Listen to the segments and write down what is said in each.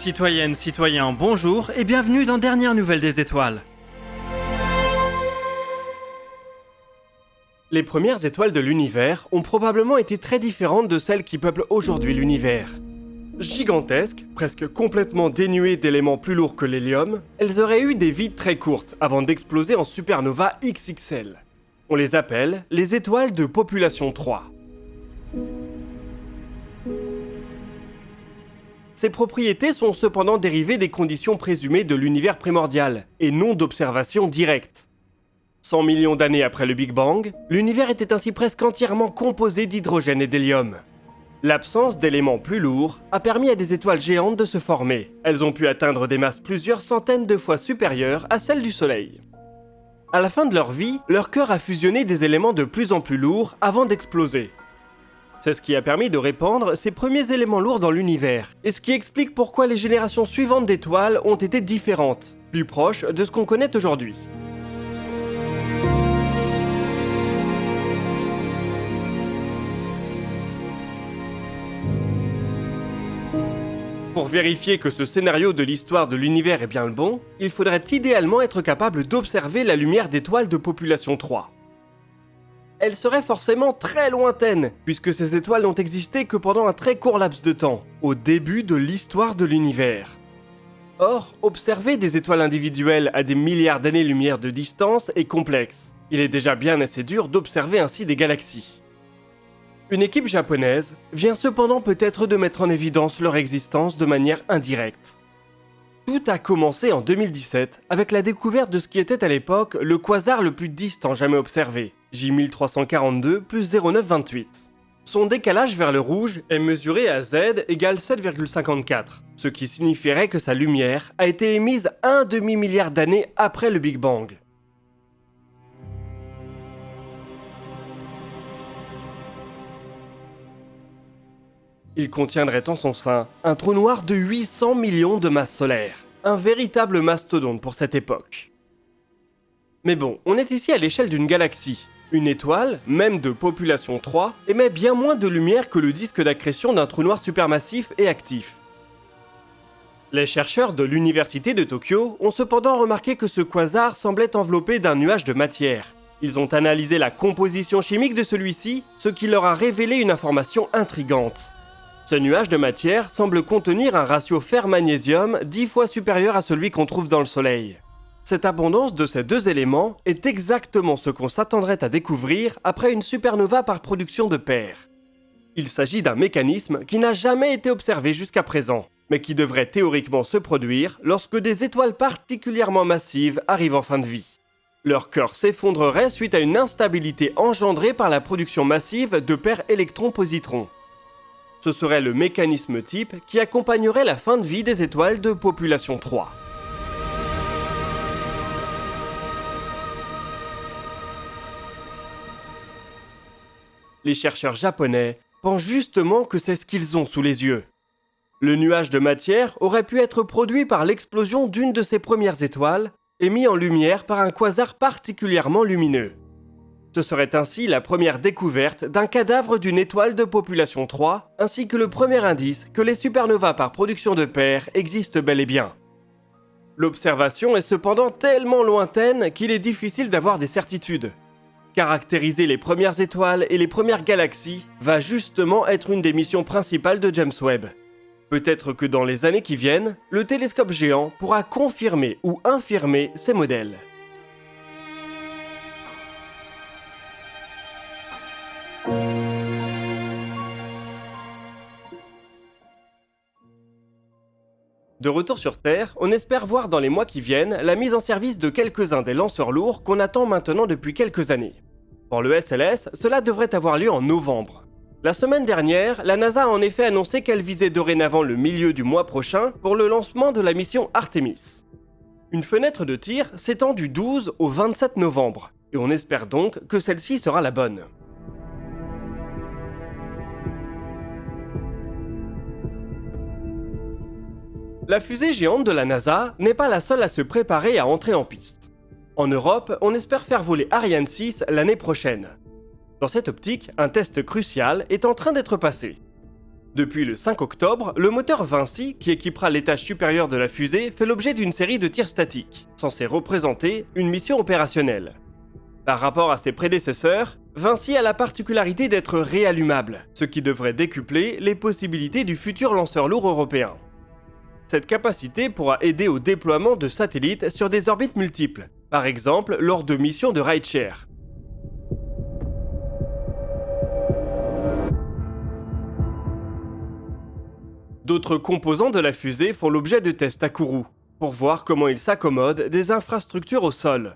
Citoyennes, citoyens, bonjour et bienvenue dans Dernière Nouvelle des Étoiles. Les premières étoiles de l'univers ont probablement été très différentes de celles qui peuplent aujourd'hui l'univers. Gigantesques, presque complètement dénuées d'éléments plus lourds que l'hélium, elles auraient eu des vies très courtes avant d'exploser en supernova XXL. On les appelle les étoiles de population 3. Ces propriétés sont cependant dérivées des conditions présumées de l'univers primordial, et non d'observations directes. 100 millions d'années après le Big Bang, l'univers était ainsi presque entièrement composé d'hydrogène et d'hélium. L'absence d'éléments plus lourds a permis à des étoiles géantes de se former. Elles ont pu atteindre des masses plusieurs centaines de fois supérieures à celles du Soleil. À la fin de leur vie, leur cœur a fusionné des éléments de plus en plus lourds avant d'exploser. C'est ce qui a permis de répandre ces premiers éléments lourds dans l'univers, et ce qui explique pourquoi les générations suivantes d'étoiles ont été différentes, plus proches de ce qu'on connaît aujourd'hui. Pour vérifier que ce scénario de l'histoire de l'univers est bien le bon, il faudrait idéalement être capable d'observer la lumière d'étoiles de population 3. Elle serait forcément très lointaine, puisque ces étoiles n'ont existé que pendant un très court laps de temps, au début de l'histoire de l'univers. Or, observer des étoiles individuelles à des milliards d'années-lumière de distance est complexe. Il est déjà bien assez dur d'observer ainsi des galaxies. Une équipe japonaise vient cependant peut-être de mettre en évidence leur existence de manière indirecte. Tout a commencé en 2017 avec la découverte de ce qui était à l'époque le quasar le plus distant jamais observé, J1342 plus 0928. Son décalage vers le rouge est mesuré à Z égale 7,54, ce qui signifierait que sa lumière a été émise un demi-milliard d'années après le Big Bang. Il contiendrait en son sein un trou noir de 800 millions de masses solaires, un véritable mastodonte pour cette époque. Mais bon, on est ici à l'échelle d'une galaxie. Une étoile, même de population 3, émet bien moins de lumière que le disque d'accrétion d'un trou noir supermassif et actif. Les chercheurs de l'université de Tokyo ont cependant remarqué que ce quasar semblait enveloppé d'un nuage de matière. Ils ont analysé la composition chimique de celui-ci, ce qui leur a révélé une information intrigante. Ce nuage de matière semble contenir un ratio fer-magnésium 10 fois supérieur à celui qu'on trouve dans le Soleil. Cette abondance de ces deux éléments est exactement ce qu'on s'attendrait à découvrir après une supernova par production de paires. Il s'agit d'un mécanisme qui n'a jamais été observé jusqu'à présent, mais qui devrait théoriquement se produire lorsque des étoiles particulièrement massives arrivent en fin de vie. Leur cœur s'effondrerait suite à une instabilité engendrée par la production massive de paires électrons-positrons. Ce serait le mécanisme type qui accompagnerait la fin de vie des étoiles de population 3. Les chercheurs japonais pensent justement que c'est ce qu'ils ont sous les yeux. Le nuage de matière aurait pu être produit par l'explosion d'une de ces premières étoiles et mis en lumière par un quasar particulièrement lumineux. Ce serait ainsi la première découverte d'un cadavre d'une étoile de population 3, ainsi que le premier indice que les supernovas par production de paires existent bel et bien. L'observation est cependant tellement lointaine qu'il est difficile d'avoir des certitudes. Caractériser les premières étoiles et les premières galaxies va justement être une des missions principales de James Webb. Peut-être que dans les années qui viennent, le télescope géant pourra confirmer ou infirmer ces modèles. De retour sur Terre, on espère voir dans les mois qui viennent la mise en service de quelques-uns des lanceurs lourds qu'on attend maintenant depuis quelques années. Pour le SLS, cela devrait avoir lieu en novembre. La semaine dernière, la NASA a en effet annoncé qu'elle visait dorénavant le milieu du mois prochain pour le lancement de la mission Artemis. Une fenêtre de tir s'étend du 12 au 27 novembre, et on espère donc que celle-ci sera la bonne. La fusée géante de la NASA n'est pas la seule à se préparer à entrer en piste. En Europe, on espère faire voler Ariane 6 l'année prochaine. Dans cette optique, un test crucial est en train d'être passé. Depuis le 5 octobre, le moteur Vinci, qui équipera l'étage supérieur de la fusée, fait l'objet d'une série de tirs statiques, censés représenter une mission opérationnelle. Par rapport à ses prédécesseurs, Vinci a la particularité d'être réallumable, ce qui devrait décupler les possibilités du futur lanceur lourd européen. Cette capacité pourra aider au déploiement de satellites sur des orbites multiples, par exemple lors de missions de rideshare. D'autres composants de la fusée font l'objet de tests à Kourou, pour voir comment ils s'accommodent des infrastructures au sol.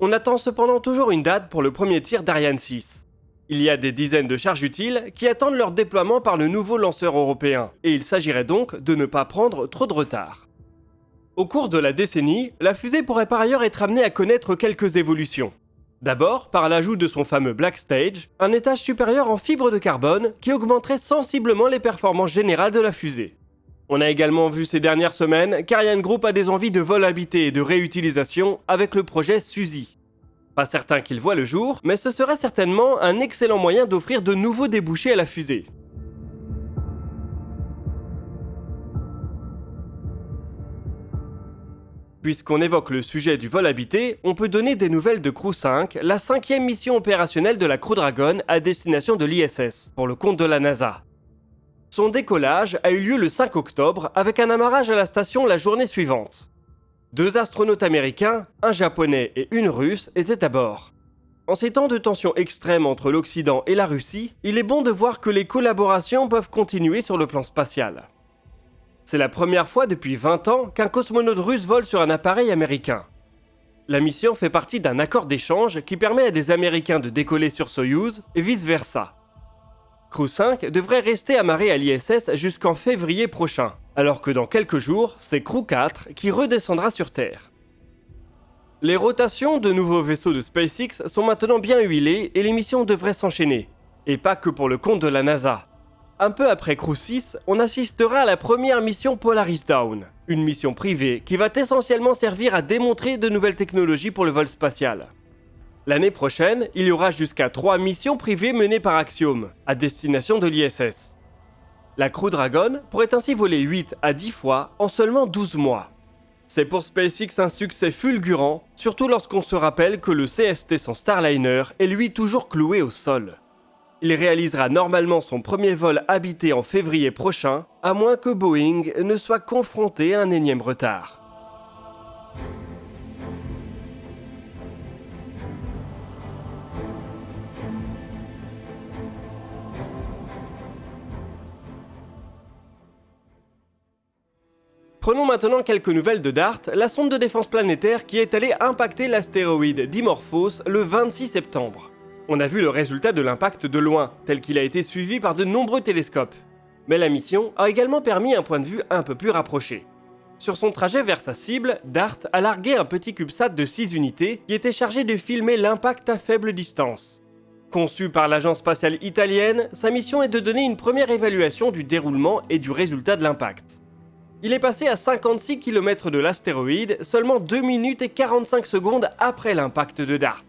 On attend cependant toujours une date pour le premier tir d'Ariane 6. Il y a des dizaines de charges utiles qui attendent leur déploiement par le nouveau lanceur européen, et il s'agirait donc de ne pas prendre trop de retard. Au cours de la décennie, la fusée pourrait par ailleurs être amenée à connaître quelques évolutions. D'abord, par l'ajout de son fameux Black Stage, un étage supérieur en fibre de carbone qui augmenterait sensiblement les performances générales de la fusée. On a également vu ces dernières semaines qu'Ariane Group a des envies de vol habité et de réutilisation avec le projet Suzy. Pas certain qu'il voit le jour, mais ce serait certainement un excellent moyen d'offrir de nouveaux débouchés à la fusée. Puisqu'on évoque le sujet du vol habité, on peut donner des nouvelles de Crew 5, la 5e mission opérationnelle de la Crew Dragon à destination de l'ISS, pour le compte de la NASA. Son décollage a eu lieu le 5 octobre avec un amarrage à la station la journée suivante. 2 astronautes américains, un japonais et une russe étaient à bord. En ces temps de tension extrême entre l'Occident et la Russie, il est bon de voir que les collaborations peuvent continuer sur le plan spatial. C'est la première fois depuis 20 ans qu'un cosmonaute russe vole sur un appareil américain. La mission fait partie d'un accord d'échange qui permet à des Américains de décoller sur Soyouz et vice-versa. Crew 5 devrait rester amarré à l'ISS jusqu'en février prochain, alors que dans quelques jours, c'est Crew 4 qui redescendra sur Terre. Les rotations de nouveaux vaisseaux de SpaceX sont maintenant bien huilées et les missions devraient s'enchaîner, et pas que pour le compte de la NASA. Un peu après Crew 6, on assistera à la première mission Polaris Dawn, une mission privée qui va essentiellement servir à démontrer de nouvelles technologies pour le vol spatial. L'année prochaine, il y aura jusqu'à 3 missions privées menées par Axiom, à destination de l'ISS. La Crew Dragon pourrait ainsi voler 8 à 10 fois en seulement 12 mois. C'est pour SpaceX un succès fulgurant, surtout lorsqu'on se rappelle que le CST son Starliner est lui toujours cloué au sol. Il réalisera normalement son premier vol habité en février prochain, à moins que Boeing ne soit confronté à un énième retard. Prenons maintenant quelques nouvelles de DART, la sonde de défense planétaire qui est allée impacter l'astéroïde Dimorphos le 26 septembre. On a vu le résultat de l'impact de loin, tel qu'il a été suivi par de nombreux télescopes. Mais la mission a également permis un point de vue un peu plus rapproché. Sur son trajet vers sa cible, DART a largué un petit CubeSat de 6 unités qui était chargé de filmer l'impact à faible distance. Conçu par l'agence spatiale italienne, sa mission est de donner une première évaluation du déroulement et du résultat de l'impact. Il est passé à 56 km de l'astéroïde seulement 2 minutes et 45 secondes après l'impact de DART.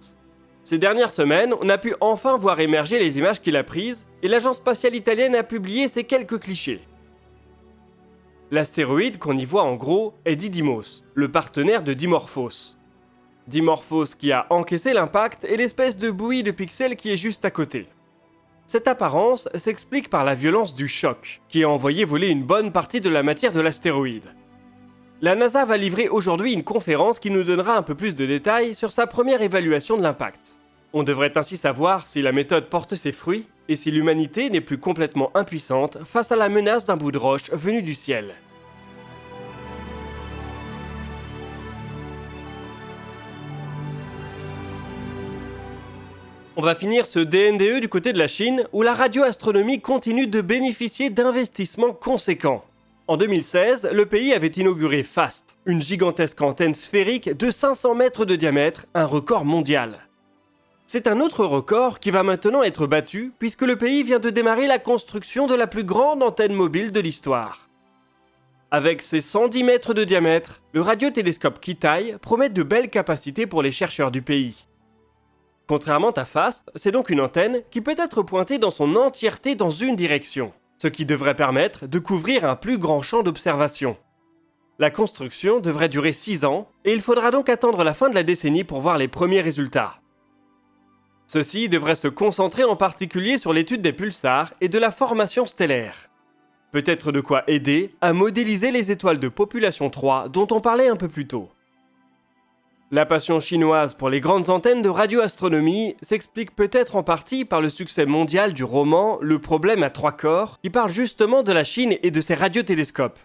Ces dernières semaines, on a pu enfin voir émerger les images qu'il a prises et l'agence spatiale italienne a publié ces quelques clichés. L'astéroïde qu'on y voit en gros est Didymos, le partenaire de Dimorphos. Dimorphos qui a encaissé l'impact et l'espèce de bouillie de pixels qui est juste à côté. Cette apparence s'explique par la violence du choc, qui a envoyé voler une bonne partie de la matière de l'astéroïde. La NASA va livrer aujourd'hui une conférence qui nous donnera un peu plus de détails sur sa première évaluation de l'impact. On devrait ainsi savoir si la méthode porte ses fruits et si l'humanité n'est plus complètement impuissante face à la menace d'un bout de roche venu du ciel. On va finir ce DNDE du côté de la Chine, où la radioastronomie continue de bénéficier d'investissements conséquents. En 2016, le pays avait inauguré FAST, une gigantesque antenne sphérique de 500 mètres de diamètre, un record mondial. C'est un autre record qui va maintenant être battu, puisque le pays vient de démarrer la construction de la plus grande antenne mobile de l'histoire. Avec ses 110 mètres de diamètre, le radiotélescope Kitai promet de belles capacités pour les chercheurs du pays. Contrairement à FAST, c'est donc une antenne qui peut être pointée dans son entièreté dans une direction. ce qui devrait permettre de couvrir un plus grand champ d'observation. La construction devrait durer 6 ans, et il faudra donc attendre la fin de la décennie pour voir les premiers résultats. Ceux-ci devraient se concentrer en particulier sur l'étude des pulsars et de la formation stellaire. Peut-être de quoi aider à modéliser les étoiles de population 3 dont on parlait un peu plus tôt. La passion chinoise pour les grandes antennes de radioastronomie s'explique peut-être en partie par le succès mondial du roman Le problème à 3 corps, qui parle justement de la Chine et de ses radiotélescopes.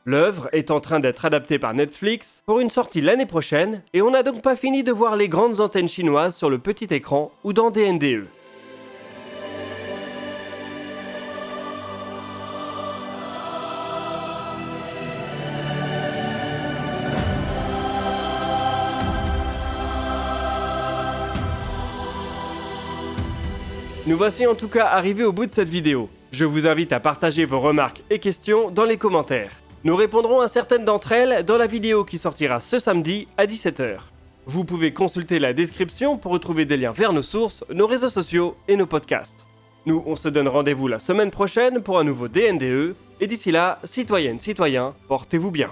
L'œuvre est en train d'être adaptée par Netflix pour une sortie l'année prochaine, et on n'a donc pas fini de voir les grandes antennes chinoises sur le petit écran ou dans des NDE. Nous voici en tout cas arrivés au bout de cette vidéo. Je vous invite à partager vos remarques et questions dans les commentaires. Nous répondrons à certaines d'entre elles dans la vidéo qui sortira ce samedi à 17 h. Vous pouvez consulter la description pour retrouver des liens vers nos sources, nos réseaux sociaux et nos podcasts. Nous, on se donne rendez-vous la semaine prochaine pour un nouveau DNDE, et d'ici là, citoyennes, citoyens, portez-vous bien.